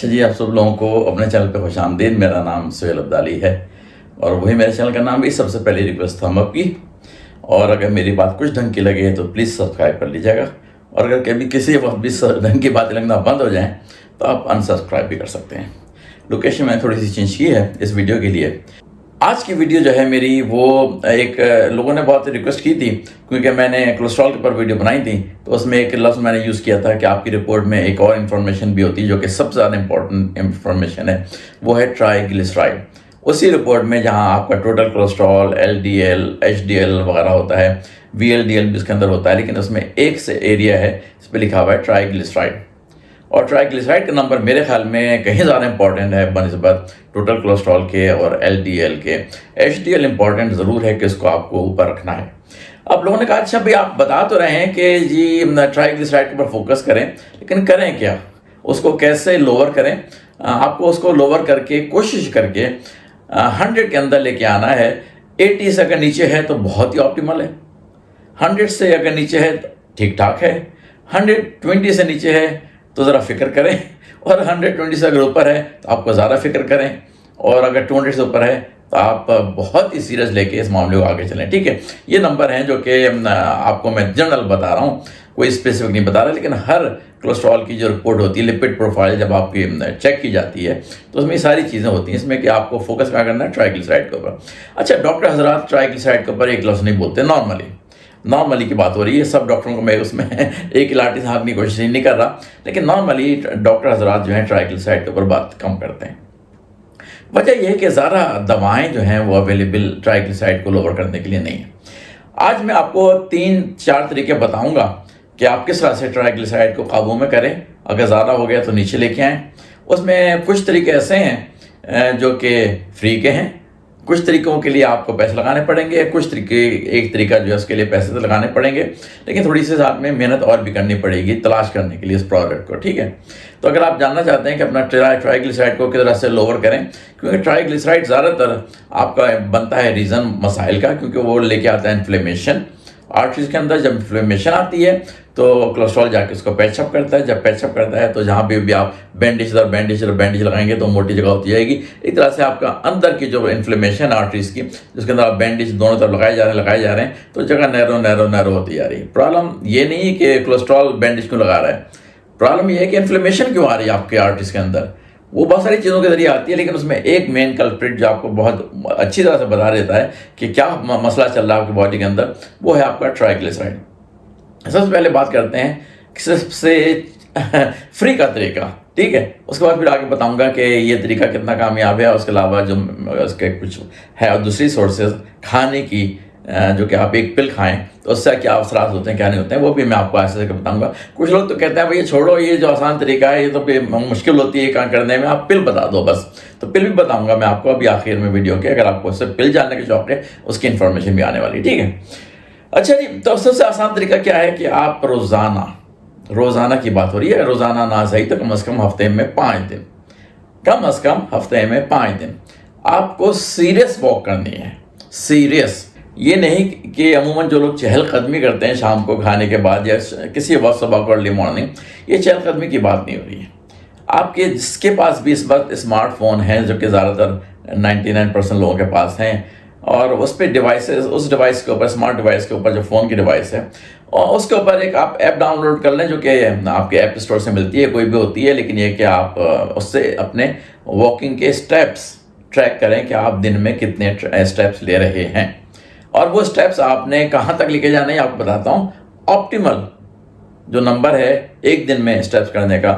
अच्छा जी, आप सब लोगों को अपने चैनल पे खुशामदीद। मेरा नाम सुहेल अब्दाली है और वही मेरे चैनल का नाम भी। सबसे पहली रिक्वेस्ट थम्स अप की, और अगर मेरी बात कुछ ढंग की लगे तो प्लीज़ सब्सक्राइब कर लीजिएगा, और अगर कभी किसी वक्त भी ढंग की बातें लगना बंद हो जाएं तो आप अनसब्सक्राइब भी कर सकते हैं। लोकेशन मैंने थोड़ी सी चेंज की है इस वीडियो के लिए। आज की वीडियो जो है मेरी, वो एक लोगों ने बहुत रिक्वेस्ट की थी, क्योंकि मैंने कोलेस्ट्रॉल के ऊपर वीडियो बनाई थी, तो उसमें एक लफ्ज़ मैंने यूज़ किया था कि आपकी रिपोर्ट में एक और इन्फॉर्मेशन भी होती है जो कि सबसे ज़्यादा इंपॉर्टेंट इन्फॉर्मेशन है, वो है ट्राइग्लिसराइड। उसी रिपोर्ट में जहां आपका टोटल कोलेस्ट्रॉल, LDL, HDL वगैरह होता है, VLDL भी उसके अंदर होता है, लेकिन उसमें एक से एरिया है इस पर लिखा हुआ है ट्राइग्लिसराइड। और ट्राइग्लिसराइड का नंबर मेरे ख्याल में कहीं ज़्यादा इंपॉर्टेंट है बनस्बत टोटल कोलेस्ट्रॉल के और LDL के। HDL इंपॉर्टेंट ज़रूर है कि इसको आपको ऊपर रखना है। अब लोगों ने कहा अच्छा भाई आप बता तो रहे हैं कि जी ट्राइग्लिसराइड के ऊपर फोकस करें, लेकिन करें क्या, उसको कैसे लोअर करें। आपको उसको लोअर करके कोशिश करके 100 के अंदर लेके आना है। 80 से अगर नीचे है तो बहुत ही ऑप्टिमल है, 100 से अगर नीचे है तो ठीक ठाक है, 120 से नीचे है तो ज़रा फिक्र करें, और 120 से अगर ऊपर है तो आपको ज़्यादा फिक्र करें, और अगर 200 से ऊपर है तो आप बहुत ही सीरियस लेके इस मामले को आगे चलें। ठीक है, ये नंबर हैं जो कि आपको मैं जनरल बता रहा हूँ, कोई स्पेसिफिक नहीं बता रहा, लेकिन हर कोलेस्ट्रॉल की जो रिपोर्ट होती है, लिपिड प्रोफाइल जब आपकी चेक की जाती है तो उसमें ये सारी चीज़ें होती हैं, इसमें कि आपको फोकस क्या करना है, ट्राइग्लिसराइड के ऊपर। अच्छा, डॉक्टर हजरात ट्राइग्लिसराइड के ऊपर एक लफ्ज़ नहीं बोलते। नॉर्मली की बात हो रही है, सब डॉक्टरों को मैं उसमें एक ही लाठी से हाँकने की कोशिश नहीं कर रहा, लेकिन नॉर्मली डॉक्टर हजरात जो हैं ट्राइग्लिसराइड के ऊपर बात कम करते हैं। वजह यह है कि ज़्यादा दवाएं जो हैं वो अवेलेबल ट्राइग्लिसराइड को लोअर करने के लिए नहीं है। आज मैं आपको 3-4 तरीके बताऊंगा कि आप किस तरह से ट्राइग्लिसराइड को काबू में करें। अगर ज़्यादा हो गया तो नीचे लेके आएँ। उसमें कुछ तरीके ऐसे हैं जो कि फ्री के हैं, कुछ तरीकों के लिए आपको पैसे लगाने पड़ेंगे, कुछ तरीके, एक तरीका जो है उसके लिए पैसे तो लगाने पड़ेंगे, लेकिन थोड़ी सी साथ में मेहनत और भी करनी पड़ेगी तलाश करने के लिए इस प्रोडक्ट को। ठीक है, तो अगर आप जानना चाहते हैं कि अपना ट्राइग्लिसराइड को किस तरह से लोअर करें, क्योंकि ट्राइग्लिसराइड ज़्यादातर आपका बनता है रीज़न मसाइल का, क्योंकि वो लेके आता है इन्फ्लेमेशन आर्टरीज के अंदर। जब इन्फ्लेमेशन आती है तो कोलेस्ट्रॉल जाके उसको पैचअप करता है, जब पैचअप करता है तो जहाँ भी आप बैंडेज लगाएंगे तो मोटी जगह होती जाएगी। एक तरह से आपका अंदर की जो इन्फ्लेमेशन आर्टरीज की, जिसके अंदर आप बैंडेज दोनों तरफ लगाए जा रहे हैं तो जगह नैरो होती जा रही है। प्रॉब्लम ये नहीं है कि कोलेस्ट्रॉल बैंडेज क्यों लगा रहा है, प्रॉब्लम ये है कि इन्फ्लेमेशन क्यों आ रही है आपके आर्टरीज के अंदर। वो बहुत सारी चीज़ों के जरिए आती है, लेकिन उसमें एक मेन कल्प्रिट जो आपको बहुत अच्छी तरह से बता देता है कि क्या मसला चल रहा है आपकी बॉडी के अंदर, वो है आपका ट्राइग्लिसराइड। सबसे पहले बात करते हैं सबसे फ्री का तरीका। ठीक है, उसके बाद फिर आगे बताऊंगा कि ये तरीका कितना कामयाब है, उसके अलावा जो उसके कुछ है और दूसरी सोर्सेज खाने की, जो कि आप एक पिल खाएं तो उससे क्या असरात होते हैं क्या नहीं होते हैं, वो भी मैं आपको ऐसे बताऊंगा। कुछ लोग तो कहते हैं भाई ये छोड़ो, ये जो आसान तरीका है ये तो मुश्किल होती है काम करने में, आप पिल बता दो बस। तो पिल भी बताऊंगा मैं आपको अभी आखिर में वीडियो के, अगर आपको उससे पिल जानने के शौक है उसकी इन्फॉर्मेशन भी आने वाली। ठीक है, अच्छा जी, तो सबसे आसान तरीका क्या है कि आप रोज़ाना की बात हो रही है, रोज़ाना ना सही तो कम से कम हफ्ते में 5 दिन, कम से कम हफ्ते में 5 दिन आपको सीरियस वॉक करनी है। सीरियस ये नहीं कि अमूमन जो लोग चहलकदमी करते हैं शाम को खाने के बाद या किसी वक्त सुबह को अर्ली मॉर्निंग, ये चहलकदमी की बात नहीं हो रही है। आपके जिसके पास भी इस वक्त स्मार्टफोन है, जो कि ज़्यादातर 99% लोगों के पास हैं, और उस पर डिवाइसेस, उस डिवाइस के ऊपर, स्मार्ट डिवाइस के ऊपर जो फ़ोन की डिवाइस है, और उसके ऊपर एक आप ऐप डाउनलोड कर लें जो कि आपके ऐप स्टोर से मिलती है, कोई भी होती है, लेकिन ये कि आप उससे अपने वॉकिंग के स्टेप्स ट्रैक करें कि आप दिन में कितने स्टेप्स ले रहे हैं, और वो स्टेप्स आपने कहाँ तक लेके जाना है आपको बताता हूँ। ऑप्टिमल जो नंबर है एक दिन में स्टेप्स करने का,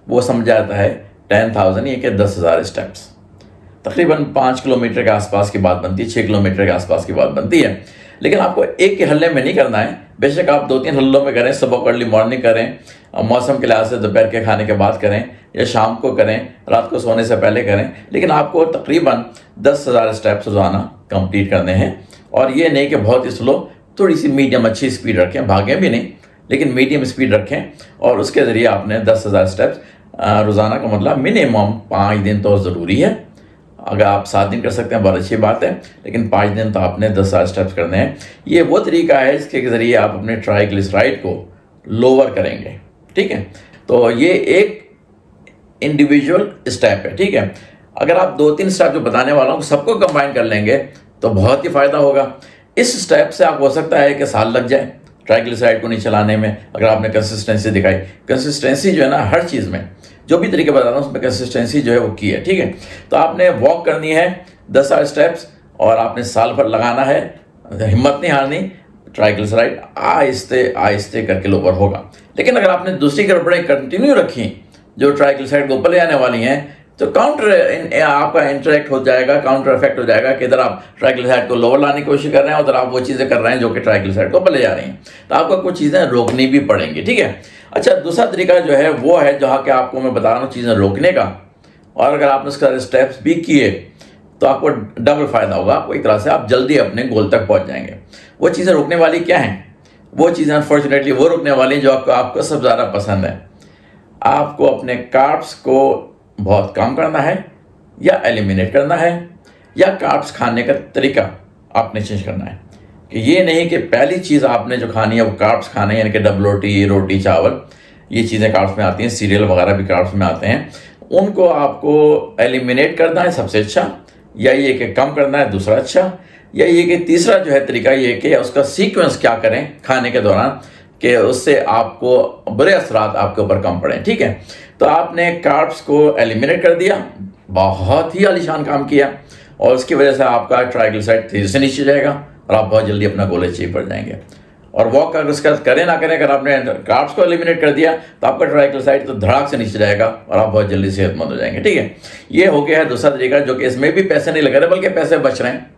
वो समझा जाता है 10,000, ये कि 10,000 स्टेप्स, तकरीबन 5 किलोमीटर के आसपास की बात बनती है, 6 किलोमीटर के आसपास की बात बनती है। लेकिन आपको एक के हल्ले में नहीं करना है, बेशक आप 2-3 हल्लों में करें, सुबह को अर्ली मॉर्निंग करें, मौसम के लिहाज से दोपहर के खाने के बाद करें, या शाम को करें, रात को सोने से पहले करें, लेकिन आपको तकरीबन 10,000 स्टेप्स रोज़ाना कंप्लीट करने हैं। और ये नहीं कि बहुत ही स्लो, थोड़ी सी मीडियम अच्छी स्पीड रखें, भागें भी नहीं लेकिन मीडियम स्पीड रखें, और उसके ज़रिए आपने 10,000 स्टेप्स रोज़ाना का मतलब मिनिमम 5 दिन तो ज़रूरी है। अगर आप 7 दिन कर सकते हैं बहुत अच्छी बात है, लेकिन 5 दिन तो आपने 10,000 स्टेप्स करने हैं। ये वो तरीका है जिसके ज़रिए आप अपने ट्राइग्लिसराइड को लोअर करेंगे। ठीक है, तो ये एक इंडिविजुअल स्टेप है, ठीक है। अगर आप 2-3 स्टेप जो बताने वाला हूँ सबको कंबाइन कर लेंगे तो बहुत ही फायदा होगा। इस स्टेप से आप हो सकता है कि साल लग जाए ट्राइग्लिसराइड को नीचे लाने में, अगर आपने कंसिस्टेंसी दिखाई। कंसिस्टेंसी जो है ना हर चीज़ में, जो भी तरीके बता रहा हूँ उसमें कंसिस्टेंसी जो है वो की है, ठीक है। तो आपने वॉक करनी है 10 स्टेप्स और आपने साल भर लगाना है, हिम्मत नहीं हारनी। ट्राइग्लिसराइड आहिस्ते आहिस्ते करके लोअर होगा। लेकिन अगर आपने दूसरी गड़बड़ें कंटिन्यू रखी जो ट्राइग्लिसराइड को ऊपर ले आने वाली हैं, तो काउंटर आपका इंटरेक्ट हो जाएगा, काउंटर इफेक्ट हो जाएगा कि इधर आप ट्राइग्लिसराइड को लोअर लाने की कोशिश कर रहे हैं, उधर आप वो चीज़ें कर रहे हैं जो कि ट्राइग्लिसराइड को ऊपर ले जा रही हैं। तो आपको कुछ चीज़ें रोकनी भी पड़ेंगी, ठीक है। अच्छा, दूसरा तरीका जो है वो है जहाँ के आपको मैं बता रहा हूँ चीज़ें रोकने का, और अगर आपने उसका स्टेप्स भी किए तो आपको डबल फायदा होगा। आपको एक तरह से आप जल्दी अपने गोल तक पहुँच जाएंगे। वो चीज़ें रोकने वाली क्या हैं? वो चीज़ें अनफॉर्चुनेटली वो रोकने वाली जो आपको सबसे ज़्यादा पसंद है। आपको अपने कार्ब्स को बहुत कम करना है या एलिमिनेट करना है, या कार्ब्स खाने का तरीका आपने चेंज करना है। कि ये नहीं कि पहली चीज़ आपने जो खानी है वो कार्ब्स खाने हैं, यानी कि डबल रोटी चावल, ये चीज़ें कार्ब्स में आती हैं, सीरियल वगैरह भी कार्ब्स में आते हैं, उनको आपको एलिमिनेट करना है सबसे अच्छा, या ये कि कम करना है दूसरा अच्छा, या ये कि तीसरा जो है तरीका ये कि उसका सीक्वेंस क्या करें खाने के दौरान कि उससे आपको बुरे असरात आपके ऊपर कम पड़े, ठीक है। तो आपने कार्ब्स को एलिमिनेट कर दिया, बहुत ही आलीशान काम किया, और उसकी वजह से आपका ट्राइग्लिसराइड तेजी से नीचे जाएगा और आप बहुत जल्दी अपना गोल अचीव कर जाएंगे। और वॉक अगर उसका करें ना करें, अगर आपने कार्ब्स को एलिमिनेट कर दिया तो आपका ट्राइग्लिसराइड तो धड़ाक से नीचे जाएगा और आप बहुत जल्दी सेहतमंद हो जाएंगे, ठीक है। ये हो गया है दूसरा तरीका, जो कि इसमें भी पैसे नहीं लग रहे बल्कि पैसे बच रहे हैं।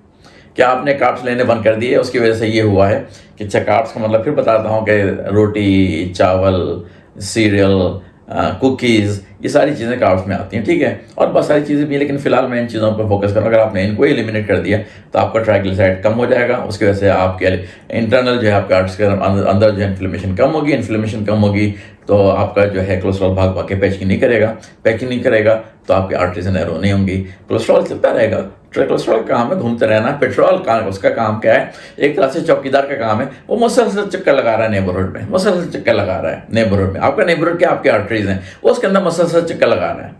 क्या आपने कार्ब्स लेने बंद कर दिए, उसकी वजह से ये हुआ है कि अच्छा, कार्ब्स का मतलब फिर बताता हूँ कि रोटी, चावल, सीरियल, कुकीज़, ये सारी चीज़ें कार्ब्स में आती हैं, ठीक है। और बहुत सारी चीज़ें भी हैं, लेकिन फिलहाल मैं इन चीज़ों पर फोकस करूँ। अगर आपने इनको एलिमिनेट कर दिया तो आपका ट्राइग्लिसराइड कम हो जाएगा, उसकी वजह से आपके इंटरनल जो है आपके आर्ट्स के अंदर जो है इन्फ्लेमेशन कम होगी। इन्फ्लेमेशन कम होगी तो आपका जो है कोलेस्ट्रॉल भाग भाग के पैकिंग नहीं करेगा तो आपकी आर्टरीज नैरो नहीं होंगी। कोलेस्ट्रॉल चलता रहेगा। कोलेस्ट्रॉल काम है घूमते रहना। पेट्रोल का उसका काम क्या है? एक तरह से चौकीदार का काम है। वो मुसलसल चक्कर लगा रहा है नेबरहुड में, मुसलसल चक्कर लगा रहा है नेबरहुड में। आपका नेबरहुड क्या, आपके आर्टरीज हैं, वो उसके अंदर मुसलसल चक्कर लगा रहा है।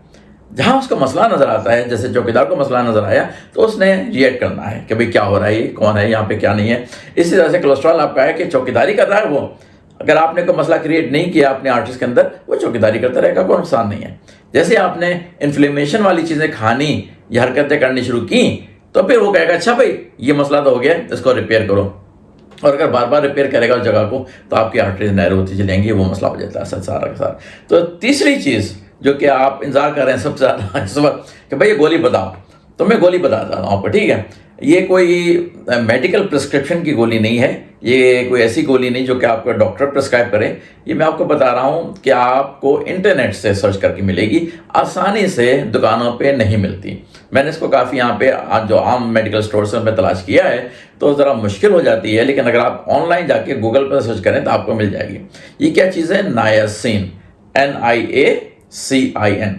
जहाँ उसका मसला नजर आता है, जैसे चौकीदार को मसला नजर आया तो उसने रिएक्ट करना है कि भाई क्या हो रहा है, ये कौन है, यहाँ पे क्या नहीं है। इसी तरह से कोलेस्ट्रॉल आपका है कि चौकीदारी कर रहा है वो। अगर आपने कोई मसला क्रिएट नहीं किया अपने आर्टरीज के अंदर, वो चौकीदारी करता रहेगा, कोई नुकसान नहीं है। जैसे आपने इन्फ्लेमेशन वाली चीज़ें खानी या हरकतें करनी शुरू की तो फिर वो कहेगा अच्छा भाई ये मसला तो हो गया, इसको रिपेयर करो। और अगर बार बार रिपेयर करेगा उस जगह को तो आपकी आर्टरीज नैरो होती चलेंगी, वो मसला हो जाता है सारा का सारा। तो तीसरी चीज़ जो कि आप इंतजार कर रहे हैं सबसे ज़्यादा इस वक्त कि भाई ये गोली बताओ, तो मैं गोली बता रहा हूँ आपको, ठीक है। ये कोई मेडिकल प्रिस्क्रिप्शन की गोली नहीं है, ये कोई ऐसी गोली नहीं जो कि आपका डॉक्टर प्रिस्क्राइब करे। ये मैं आपको बता रहा हूँ कि आपको इंटरनेट से सर्च करके मिलेगी, आसानी से दुकानों पे नहीं मिलती। मैंने इसको काफ़ी यहाँ पे जो आम मेडिकल स्टोर से मैं तलाश किया है तो ज़रा मुश्किल हो जाती है, लेकिन अगर आप ऑनलाइन जाके गूगल पर सर्च करें तो आपको मिल जाएगी। ये क्या चीज़ है? नायासिन, NIACIN।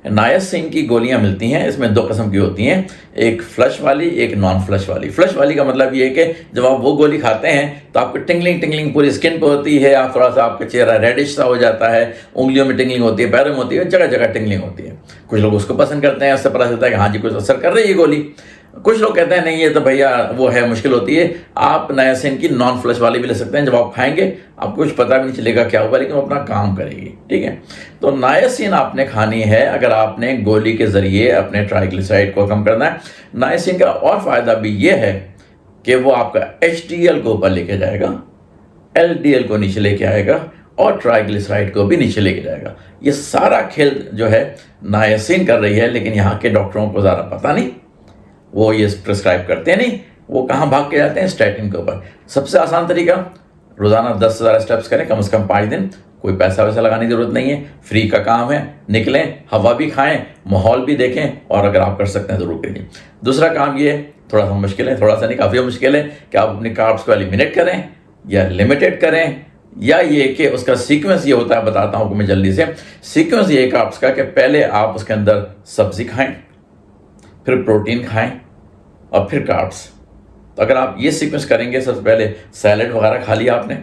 नायासिन की गोलियां मिलती हैं। इसमें दो किस्म की होती हैं, एक फ्लश वाली, एक नॉन फ्लश वाली। फ्लश वाली का मतलब ये है कि जब आप वो गोली खाते हैं तो आपको टिंगलिंग पूरी स्किन पे होती है, आप थोड़ा सा आपका चेहरा रेडिश सा हो जाता है, उंगलियों में टिंगलिंग होती है, पैरों में होती है, जगह जगह टिंगलिंग होती है। कुछ लोग उसको पसंद करते हैं, उससे पता चलता है कि हाँ जी कुछ असर कर रही है गोली। कुछ लोग कहते हैं नहीं ये तो भैया वो है, मुश्किल होती है। आप नायासिन की नॉन फ्लश वाली भी ले सकते हैं। जब आप खाएंगे आपको कुछ पता भी नहीं चलेगा क्या होगा, लेकिन वो अपना काम करेगी, ठीक है। तो नायासिन आपने खानी है अगर आपने गोली के जरिए अपने ट्राइग्लिसराइड को कम करना है। नायासिन का और फायदा भी ये है कि वो आपका HDL को ऊपर लेके जाएगा, LDL को नीचे लेके आएगा और ट्राइग्लिसराइड को भी नीचे लेके जाएगा। ये सारा खेल जो है नायासिन कर रही है, लेकिन यहाँ के डॉक्टरों को ज़्यादा पता नहीं, वो ये प्रिस्क्राइब करते नहीं, वो कहाँ भाग के जाते हैं? स्टैटिन के ऊपर। सबसे आसान तरीका, रोज़ाना 10,000 स्टेप्स करें कम से कम 5 दिन। कोई पैसा वैसा लगाने की जरूरत नहीं है, फ्री का काम है। निकलें, हवा भी खाएं, माहौल भी देखें, और अगर आप कर सकते हैं ज़रूर करिए। दूसरा काम ये थोड़ा सा मुश्किल है, थोड़ा सा नहीं काफ़ी मुश्किल है कि आप अपने कार्ब्स को एलिमिनेट करें या लिमिटेड करें, या ये कि उसका सीक्वेंस ये होता है, बताता हूँ मैं जल्दी से। सीक्वेंस ये कार्ब्स का कि पहले आप उसके अंदर सब्जी खाएं, फिर प्रोटीन खाएं और फिर कार्ब्स। तो अगर आप ये सीक्वेंस करेंगे, सबसे पहले सैलड वगैरह खा लिया आपने,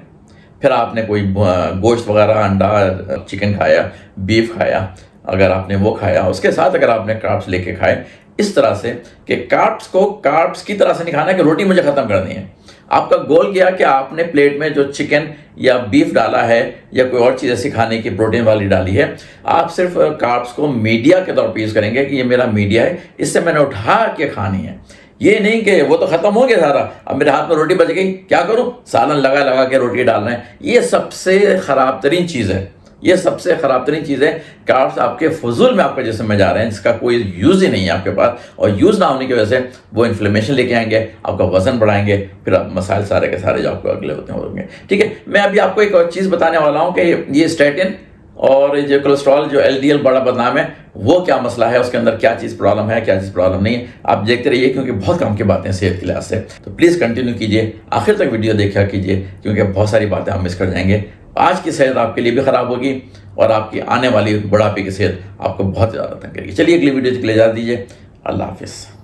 फिर आपने कोई गोश्त वगैरह, अंडा, चिकन खाया, बीफ खाया, अगर आपने वो खाया, उसके साथ अगर आपने कार्ब्स लेके खाए, इस तरह से कि कार्ब्स को कार्ब्स की तरह से नहीं खाना है कि रोटी मुझे ख़त्म करनी है। आपका गोल क्या कि आपने प्लेट में जो चिकन या बीफ डाला है या कोई और चीज़ ऐसी खाने की प्रोटीन वाली डाली है, आप सिर्फ कार्ब्स को मीडिया के तौर पर यूज़ करेंगे कि ये मेरा मीडिया है, इससे मैंने उठा के खानी है। ये नहीं कि वो तो ख़त्म हो गया सारा, अब मेरे हाथ में रोटी बच गई, क्या करूं, सालन लगा लगा के रोटी डालना है। ये सबसे ख़राब तरीन चीज़ है, ये सबसे ख़राब तरीन चीज़ है। कार्ब्स आपके फजूल में आपके जिस्म में जा रहे हैं, जिसका कोई यूज़ ही नहीं है आपके पास, और यूज़ ना होने की वजह से वो इन्फ्लेमेशन लेके आएंगे, आपका वजन बढ़ाएंगे, फिर आप मसाइल सारे के सारे जो आपको अगले होते होंगे। ठीक है, मैं अभी आपको एक और चीज़ बताने वाला हूँ कि ये स्टैटिन और जो कोलेस्ट्रॉल, जो LDL बड़ा बदनाम है, वो क्या मसला है, उसके अंदर क्या चीज़ प्रॉब्लम है, क्या चीज़ प्रॉब्लम नहीं है, आप देखते रहिए, क्योंकि बहुत काम की बातें हैं सेहत के लिहाज से। तो प्लीज़ कंटिन्यू कीजिए, आखिर तक वीडियो देखा कीजिए, क्योंकि बहुत सारी बातें आप मिस कर जाएंगे। आज की सेहत आपके लिए भी ख़राब होगी और आपकी आने वाली बुढ़ापे की सेहत आपको बहुत ज़्यादा तंग करेगी। चलिए अगली वीडियो के लिए इजाज़त दीजिए। अल्लाह हाफिज़।